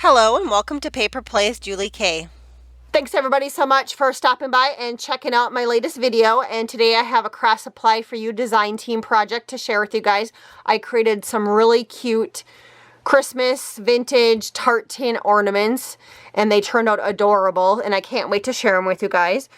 Hello and welcome to Paper Plays Julie K. Thanks everybody so much for stopping by and checking out my latest video. And today I have a Kraft Supply for You design team project to share with you guys. I created some really cute Christmas vintage Tart tin ornaments and they turned out adorable and I can't wait to share them with you guys.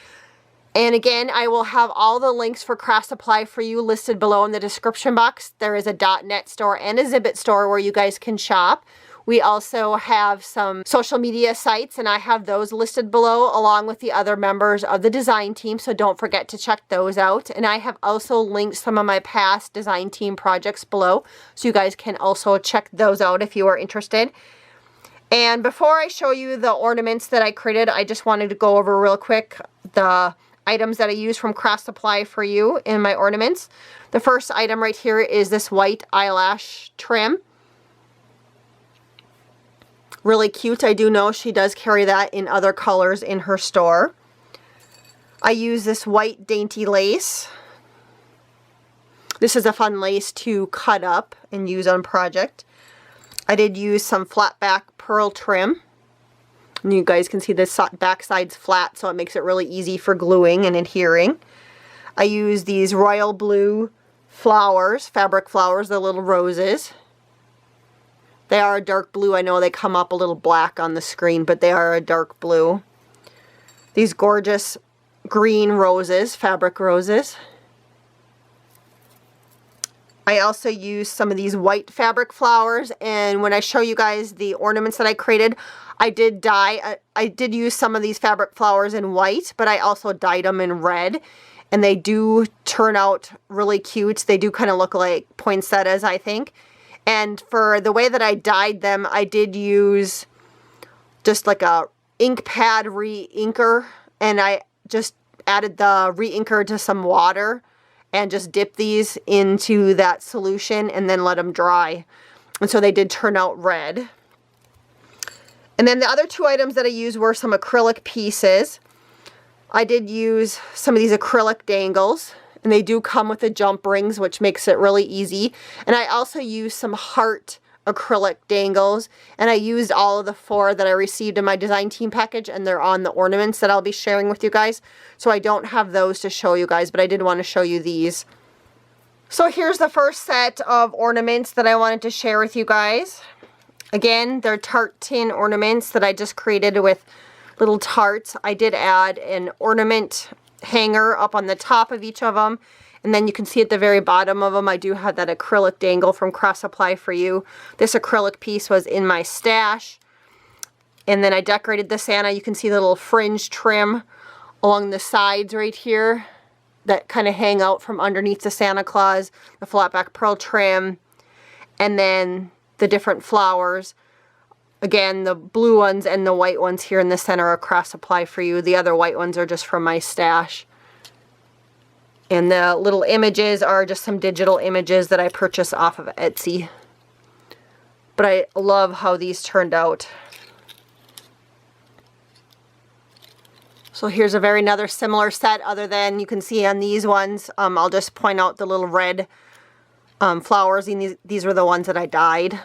And again, I will have all the links for Kraft Supply for You listed below in the description box. There is a .net store and a Zibbit store where you guys can shop. We also have some social media sites and I have those listed below along with the other members of the design team, so don't forget to check those out. And I have also linked some of my past design team projects below, so you guys can also check those out if you are interested. And before I show you the ornaments that I created, I just wanted to go over real quick the items that I use from Kraft Supply for You in my ornaments. The first item right here is this white eyelash trim. Really cute. I do know she does carry that in other colors in her store. I use this white dainty lace. This is a fun lace to cut up and use on project. I did use some flat back pearl trim. And you guys can see the back side's flat, so it makes it really easy for gluing and adhering. I use these royal blue flowers, fabric flowers, the little roses. They are a dark blue. I know they come up a little black on the screen, but they are a dark blue. These gorgeous green roses, fabric roses. I also use some of these white fabric flowers, and when I show you guys the ornaments that I created, I did use some of these fabric flowers in white, but I also dyed them in red, and they do turn out really cute. They do kind of look like poinsettias, I think. And for the way that I dyed them, I did use just like a ink pad re-inker, and I just added the re-inker to some water and just dipped these into that solution and then let them dry. And so they did turn out red. And then the other two items that I used were some acrylic pieces. I did use some of these acrylic dangles. And they do come with the jump rings, which makes it really easy. And I also used some heart acrylic dangles. And I used all of the 4 that I received in my design team package. And they're on the ornaments that I'll be sharing with you guys. So I don't have those to show you guys, but I did want to show you these. So here's the first set of ornaments that I wanted to share with you guys. Again, they're Tart tin ornaments that I just created with little tarts. I did add an ornament hanger up on the top of each of them, and then you can see at the very bottom of them I do have that acrylic dangle from Kraft Supply for You. This acrylic piece was in my stash, and then I decorated the Santa. You can see the little fringe trim along the sides right here that kind of hang out from underneath the Santa Claus, the flat back pearl trim, and then the different flowers. Again, the blue ones and the white ones here in the center are Kraft Supply for You. The other white ones are just from my stash. And the little images are just some digital images that I purchased off of Etsy. But I love how these turned out. So here's another similar set, other than you can see on these ones. I'll just point out the little red flowers. And these were the ones that I dyed.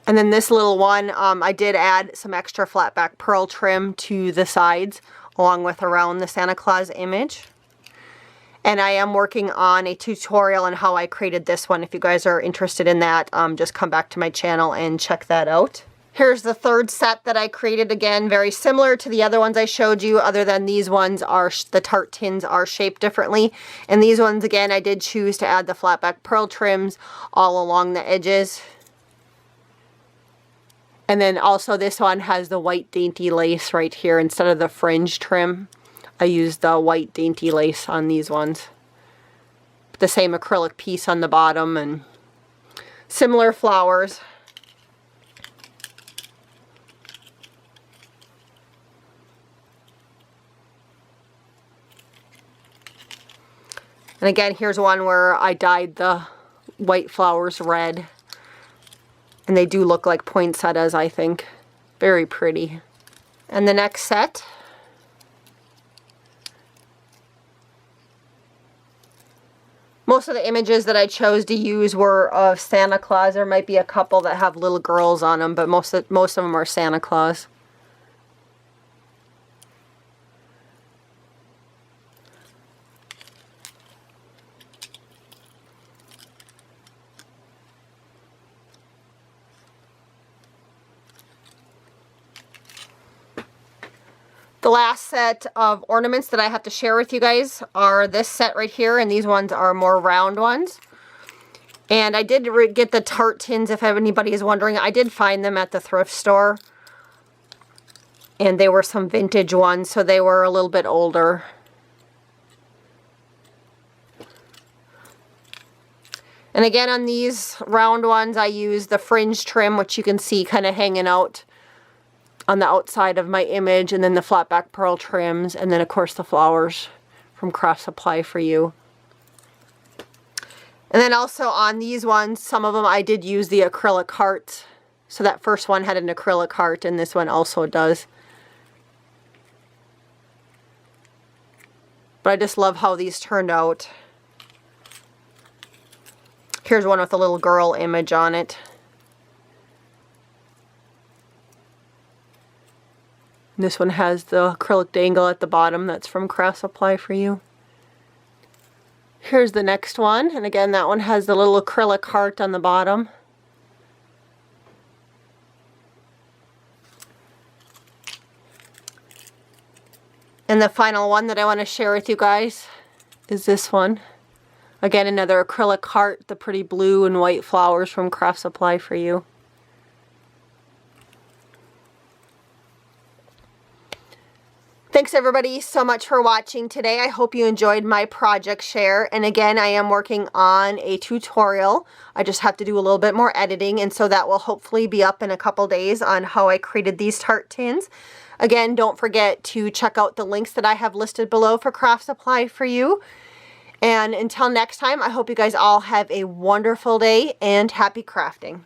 And then this little one, I did add some extra flat back pearl trim to the sides along with around the Santa Claus image. And I am working on a tutorial on how I created this one. If you guys are interested in that, just come back to my channel and check that out. Here's the third set that I created. Again, very similar to the other ones I showed you, other than these ones are, the Tart tins are shaped differently. And these ones, again, I did choose to add the flat back pearl trims all along the edges. And then also this one has the white dainty lace right here instead of the fringe trim. I used the white dainty lace on these ones. The same acrylic piece on the bottom and similar flowers. And again, here's one where I dyed the white flowers red. And they do look like poinsettias, I think. Very pretty. And the next set Most of the images that I chose to use were of Santa Claus. There might be a couple that have little girls on them, but most of them are Santa Claus. The last set of ornaments that I have to share with you guys are this set right here, and these ones are more round ones. And I did get the Tart tins, if anybody is wondering. I did find them at the thrift store. And they were some vintage ones, so they were a little bit older. And again, on these round ones, I use the fringe trim, which you can see kind of hanging out on the outside of my image, and then the flat back pearl trims, and then of course the flowers from Kraft Supply for You. And then also on these ones, some of them I did use the acrylic heart. So that first one had an acrylic heart, and this one also does. But I just love how these turned out. Here's one with a little girl image on it. This one has the acrylic dangle at the bottom. That's from Kraft Supply for You. Here's the next one. And again, that one has the little acrylic heart on the bottom. And the final one that I want to share with you guys is this one. Again, another acrylic heart, the pretty blue and white flowers from Kraft Supply for You. Thanks everybody so much for watching today. I hope you enjoyed my project share. And again, I am working on a tutorial. I just have to do a little bit more editing, and so that will hopefully be up in a couple days on how I created these Tart tins. Again, don't forget to check out the links that I have listed below for Kraft Supply for You. And until next time, I hope you guys all have a wonderful day and happy crafting.